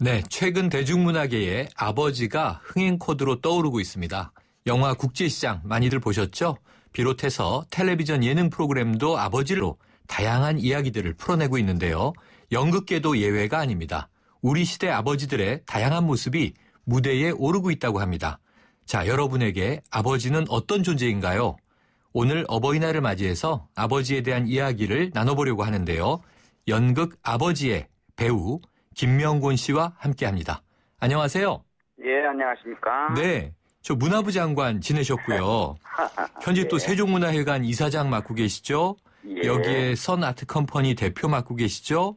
네, 최근 대중문화계에 아버지가 흥행 코드로 떠오르고 있습니다. 영화 국제시장 많이들 보셨죠? 비롯해서 텔레비전 예능 프로그램도 아버지로 다양한 이야기들을 풀어내고 있는데요. 연극계도 예외가 아닙니다. 우리 시대 아버지들의 다양한 모습이 무대에 오르고 있다고 합니다. 자, 여러분에게 아버지는 어떤 존재인가요? 오늘 어버이날을 맞이해서 아버지에 대한 이야기를 나눠보려고 하는데요. 연극 아버지의 배우 김명곤 씨와 함께합니다. 안녕하세요. 예, 안녕하십니까. 네, 저 문화부 장관 지내셨고요. 현재 예. 또 세종문화회관 이사장 맡고 계시죠. 예. 여기에 선아트컴퍼니 대표 맡고 계시죠.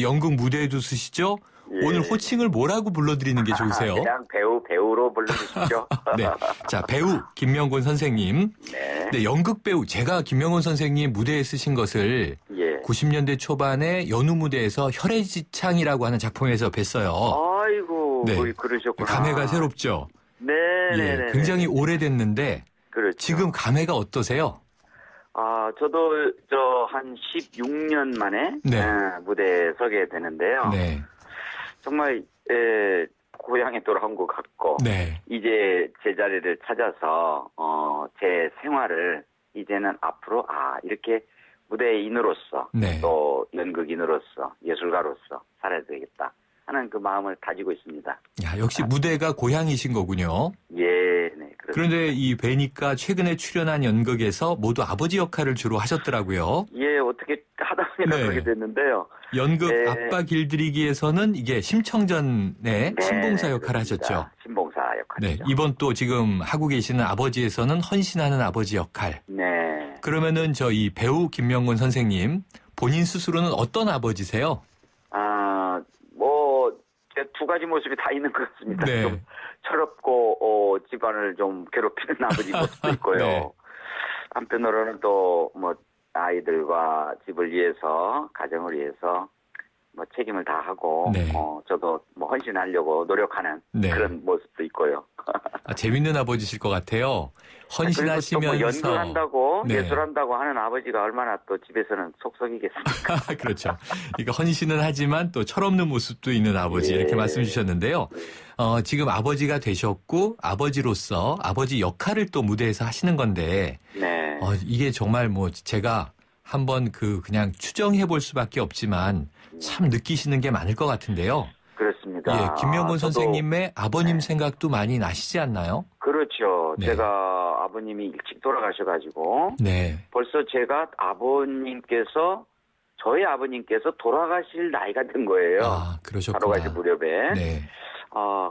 연극 무대에도 쓰시죠. 예. 오늘 호칭을 뭐라고 불러드리는 게 좋으세요? 그냥 배우로 불러주시죠. 네, 자, 배우 김명곤 선생님. 네. 네, 연극 배우 제가 김명곤 선생님 무대에 쓰신 것을 예. 90년대 초반에 연우 무대에서 혈의지창이라고 하는 작품에서 뵀어요. 아이고, 네. 그러셨구나. 감회가 새롭죠. 네, 예, 네, 굉장히 오래됐는데 그렇죠. 지금 감회가 어떠세요? 저도 한 16년 만에 네. 무대에 서게 되는데요. 네, 정말 고향에 돌아온 것 같고 네, 이제 제자리를 찾아서 제 생활을 이제는 앞으로 이렇게 무대인으로서 네. 또 연극인으로서 예술가로서 살아야 되겠다 하는 그 마음을 가지고 있습니다. 야, 역시 무대가 고향이신 거군요. 예, 네. 그렇습니다. 그런데 이 뵈니까 최근에 출연한 연극에서 모두 아버지 역할을 주로 하셨더라고요. 예, 어떻게 하다 보니까 네. 그렇게 됐는데요. 연극 네. 아빠 길들이기에서는 이게 심청전의 네, 신봉사 역할을 그렇습니다. 하셨죠. 신봉사 네, 역할이죠. 이번 또 지금 하고 계시는 아버지에서는 헌신하는 아버지 역할. 네. 그러면은 이 배우 김명곤 선생님 본인 스스로는 어떤 아버지세요? 제 두 가지 모습이 다 있는 것 같습니다. 네. 좀 철없고 집안을 좀 괴롭히는 아버지 모습도 있고요. 네. 한편으로는 또 아이들과 집을 위해서 가정을 위해서 책임을 다하고 네. 저도 헌신하려고 노력하는 네. 그런 모습도 있고요. 재밌는 아버지실 것 같아요. 헌신하시면서 그리고 또 연구한다고 네. 예술한다고 하는 아버지가 얼마나 또 집에서는 속속이겠습니까? 그렇죠. 그러니까 헌신은 하지만 또 철없는 모습도 있는 아버지 예. 이렇게 말씀 주셨는데요. 지금 아버지가 되셨고 아버지로서 아버지 역할을 또 무대에서 하시는 건데 네. 이게 정말 제가 한번 그냥 추정해 볼 수밖에 없지만 참 느끼시는 게 많을 것 같은데요. 그렇습니다. 예, 김명곤 저도 선생님의 아버님 네. 생각도 많이 나시지 않나요? 그렇죠. 네. 제가 아버님이 일찍 돌아가셔가지고 네. 벌써 제가 저희 아버님께서 돌아가실 나이가 된 거예요. 그러셨구나. 돌아가실 무렵에. 네.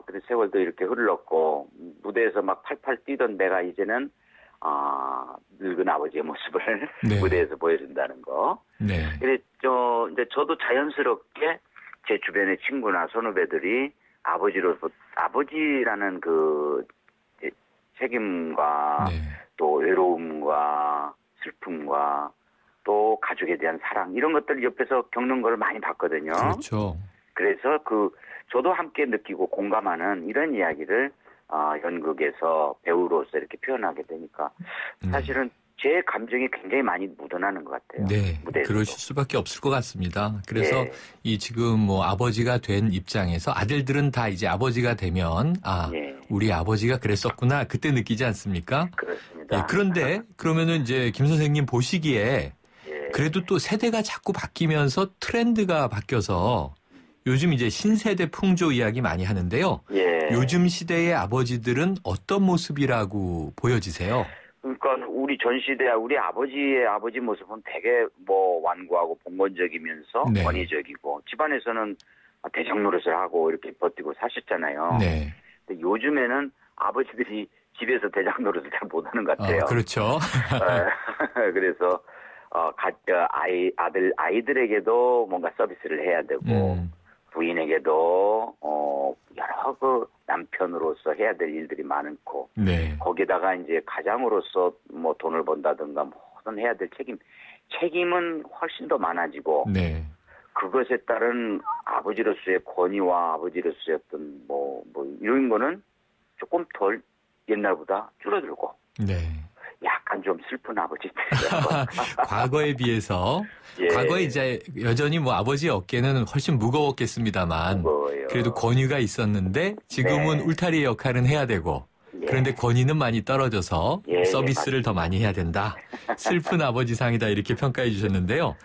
그래서 세월도 이렇게 흘렀고 무대에서 막 팔팔 뛰던 내가 이제는 늙은 아버지의 모습을 네. 무대에서 보여준다는 거. 네. 근데 이제 저도 자연스럽게 제 주변의 친구나 선후배들이 아버지라는 그 책임과 네. 또 외로움과 슬픔과 또 가족에 대한 사랑 이런 것들을 옆에서 겪는 걸 많이 봤거든요. 그렇죠. 그래서 저도 함께 느끼고 공감하는 이런 이야기를 연극에서 배우로서 이렇게 표현하게 되니까 사실은 제 감정이 굉장히 많이 묻어나는 것 같아요. 네, 무대에서도. 그러실 수밖에 없을 것 같습니다. 그래서 예. 이 지금 아버지가 된 입장에서 아들들은 다 이제 아버지가 되면 예. 우리 아버지가 그랬었구나 그때 느끼지 않습니까? 그렇습니다. 예, 그런데 그러면은 이제 김 선생님 보시기에 예. 그래도 또 세대가 자꾸 바뀌면서 트렌드가 바뀌어서 요즘 이제 신세대 풍조 이야기 많이 하는데요. 예. 요즘 시대의 아버지들은 어떤 모습이라고 보여지세요? 그러니까 우리 전 시대 우리 아버지의 아버지 모습은 되게 완고하고 봉건적이면서 네. 권위적이고 집안에서는 대장 노릇을 하고 이렇게 버티고 사셨잖아요. 네. 근데 요즘에는 아버지들이 집에서 대장 노릇을 잘 못하는 것 같아요. 그렇죠. 그래서 아이들에게도 뭔가 서비스를 해야 되고 부인에게도 여러 남편으로서 해야 될 일들이 많고 네. 거기다가 이제 가장으로서 돈을 번다든가 모든 해야 될 책임은 훨씬 더 많아지고 네. 그것에 따른 아버지로서의 권위와 아버지로서의 어떤 이런 거는 조금 덜 옛날보다 줄어들고 네. 약간 좀 슬픈 아버지. 과거에 비해서 예. 과거에 이제 여전히 뭐 아버지 어깨는 훨씬 무거웠겠습니다만 무거워요. 그래도 권위가 있었는데 지금은 네. 울타리의 역할은 해야 되고 예. 그런데 권위는 많이 떨어져서 예, 서비스를 예, 더 많이 해야 된다. 슬픈 아버지상이다 이렇게 평가해 주셨는데요.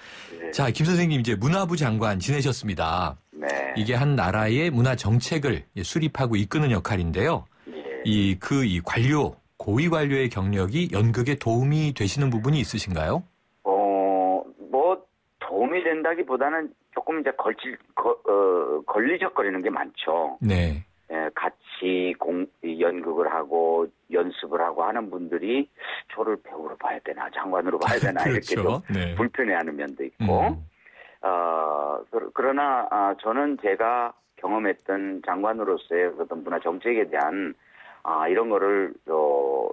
예. 자, 김 선생님 이제 문화부 장관 지내셨습니다. 네. 이게 한 나라의 문화 정책을 수립하고 이끄는 역할인데요. 예. 이 관료, 고위 관료의 경력이 연극에 도움이 되시는 부분이 있으신가요? 뭐 도움이 된다기보다는 조금 이제 걸리적거리는 게 많죠. 네. 예, 같이 연극을 하고 연습을 하고 하는 분들이 저를 배우로 봐야 되나 장관으로 봐야 되나 이렇게 좀 네. 불편해하는 면도 있고 그러나 저는 제가 경험했던 장관으로서의 어떤 문화 정책에 대한 이런 거를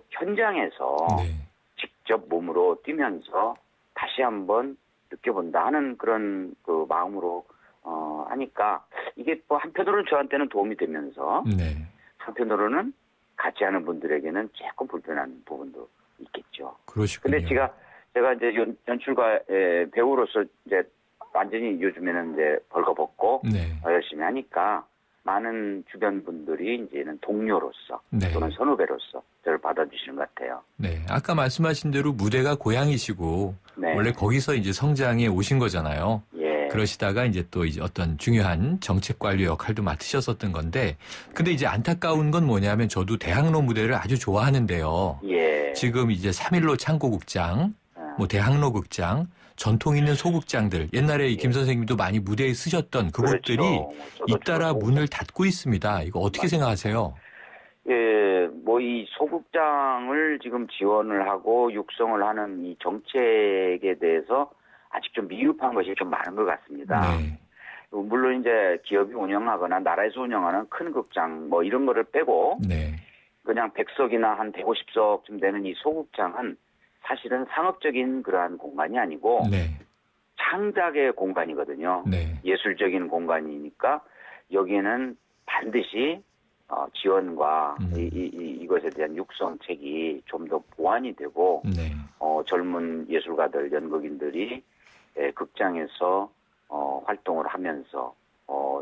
현장에서 네. 직접 몸으로 뛰면서 다시 한번 느껴본다 하는 그런 그 마음으로 하니까 이게 뭐 한편으로는 저한테는 도움이 되면서 네. 한편으로는 같이 하는 분들에게는 조금 불편한 부분도 있겠죠. 그러시군요. 근데 제가 이제 연출가 배우로서 이제 완전히 요즘에는 이제 벌거벗고 네. 열심히 하니까 많은 주변 분들이 이제는 동료로서 네. 또는 선후배로서 저를 받아주시는 것 같아요. 네. 아까 말씀하신 대로 무대가 고향이시고 네. 원래 거기서 이제 성장해 오신 거잖아요. 예. 그러시다가 이제 또 이제 어떤 중요한 정책 관료 역할도 맡으셨었던 건데 근데 이제 안타까운 건 뭐냐면 저도 대학로 무대를 아주 좋아하는데요. 예. 지금 이제 3.15 창고극장, 뭐 대학로 극장, 전통 있는 소극장들 옛날에 김 선생님도 많이 무대에 쓰셨던 그곳들이 그렇죠. 잇따라 문을 닫고 있습니다. 이거 어떻게 생각하세요? 예, 뭐 이 소극장을 지금 지원을 하고 육성을 하는 이 정책에 대해서 아직 좀 미흡한 것이 좀 많은 것 같습니다. 네. 물론 이제 기업이 운영하거나 나라에서 운영하는 큰 극장 뭐 이런 거를 빼고 네. 그냥 100석이나 한 150석쯤 되는 이 소극장은 사실은 상업적인 그러한 공간이 아니고 네. 창작의 공간이거든요. 네. 예술적인 공간이니까 여기에는 반드시 지원과 이것에 대한 육성책이 좀 더 보완이 되고 네. 젊은 예술가들, 연극인들이 극장에서 활동을 하면서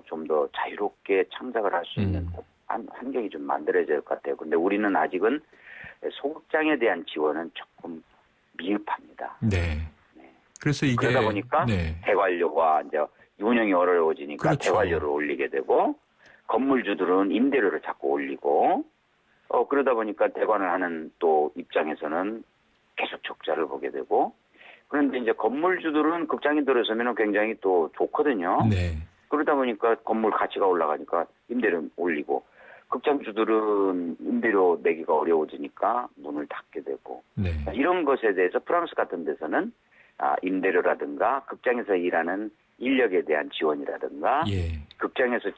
좀 더 자유롭게 창작을 할 수 있는 환경이 좀 만들어져야 될 것 같아요. 근데 우리는 아직은 소극장에 대한 지원은 조금 미흡합니다. 네. 네. 그래서 이게 그러다 보니까 네. 대관료가 이제 운영이 어려워지니까 그렇죠. 대관료를 올리게 되고 건물주들은 임대료를 자꾸 올리고 그러다 보니까 대관을 하는 또 입장에서는 계속 적자를 보게 되고 그런데 이제 건물주들은 극장에 들어서면 굉장히 또 좋거든요. 네. 그러다 보니까 건물 가치가 올라가니까 임대료 올리고 극장주들은 임대료 내기가 어려워지니까 문을 닫게 되고 네. 이런 것에 대해서 프랑스 같은 데서는 임대료라든가 극장에서 일하는 인력에 대한 지원이라든가 예. 극장에서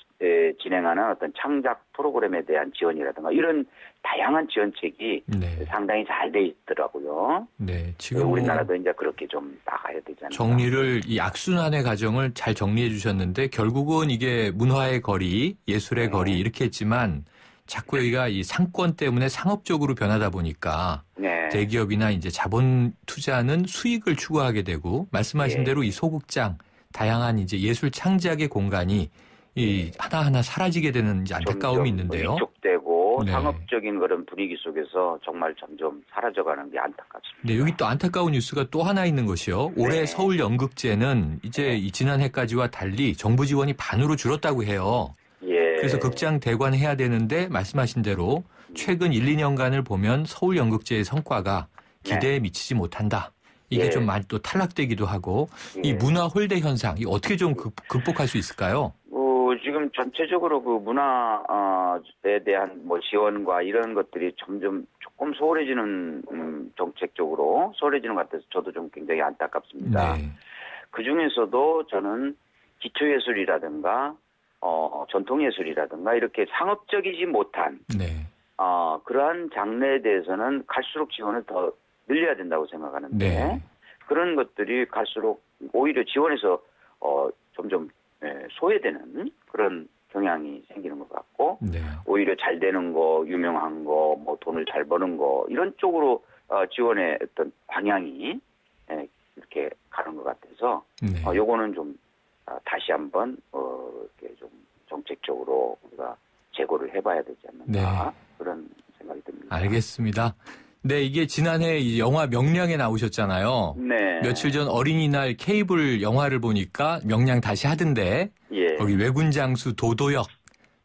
진행하는 어떤 창작 프로그램에 대한 지원이라든가 이런 다양한 지원책이 네. 상당히 잘 돼 있더라고요. 네. 지금 우리나라도 이제 그렇게 좀 나가야 되잖아요. 정리를 이 악순환의 과정을 잘 정리해 주셨는데 결국은 이게 문화의 거리, 예술의 거리 이렇게 했지만 자꾸 여기가 이 상권 때문에 상업적으로 변하다 보니까 네. 대기업이나 이제 자본 투자는 수익을 추구하게 되고 말씀하신 예. 대로 이 소극장 다양한 이제 예술 창작의 공간이 이 하나하나 사라지게 되는 이제 안타까움이 있는데요. 위축되고 네. 상업적인 그런 분위기 속에서 정말 점점 사라져가는 게 안타깝습니다. 네, 여기 또 안타까운 뉴스가 또 하나 있는 것이요. 올해 네. 서울 연극제는 이제 이 지난해까지와 달리 정부 지원이 반으로 줄었다고 해요. 예. 그래서 극장 대관해야 되는데 말씀하신 대로 최근 1, 2년간을 보면 서울 연극제의 성과가 기대에 미치지 못한다. 이게 예. 좀 많이 또 탈락되기도 하고 이 문화 홀대 현상 이 어떻게 좀 극복할 수 있을까요? 지금 전체적으로 그 문화에 대한 뭐 지원과 이런 것들이 점점 조금 소홀해지는 정책적으로 소홀해지는 것 같아서 저도 좀 굉장히 안타깝습니다. 네. 그 중에서도 저는 기초예술이라든가 전통예술이라든가 이렇게 상업적이지 못한 네. 그러한 장르에 대해서는 갈수록 지원을 더 늘려야 된다고 생각하는데 네. 그런 것들이 갈수록 오히려 지원에서 점점 소외되는 그런 경향이 생기는 것 같고 네. 오히려 잘 되는 거, 유명한 거, 뭐 돈을 잘 버는 거 이런 쪽으로 지원의 어떤 방향이 이렇게 가는 것 같아서 네. 요거는 좀 다시 한번 이렇게 좀 정책적으로 우리가 재고를 해봐야 되지 않는가 네. 그런 생각이 듭니다. 알겠습니다. 네, 이게 지난해 이 영화 명량에 나오셨잖아요. 네. 며칠 전 어린이날 케이블 영화를 보니까 명량 다시 하던데 예. 거기 외군 장수 도도역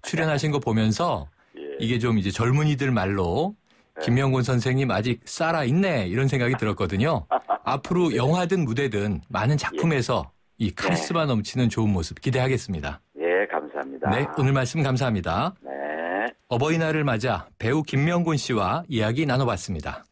출연하신 거 보면서 예. 이게 좀 이제 젊은이들 말로 김명곤 선생님 아직 살아있네 이런 생각이 들었거든요. 앞으로 영화든 무대든 많은 작품에서 이 카리스마 넘치는 좋은 모습 기대하겠습니다. 예, 감사합니다. 네, 오늘 말씀 감사합니다. 네. 어버이날을 맞아 배우 김명곤 씨와 이야기 나눠봤습니다.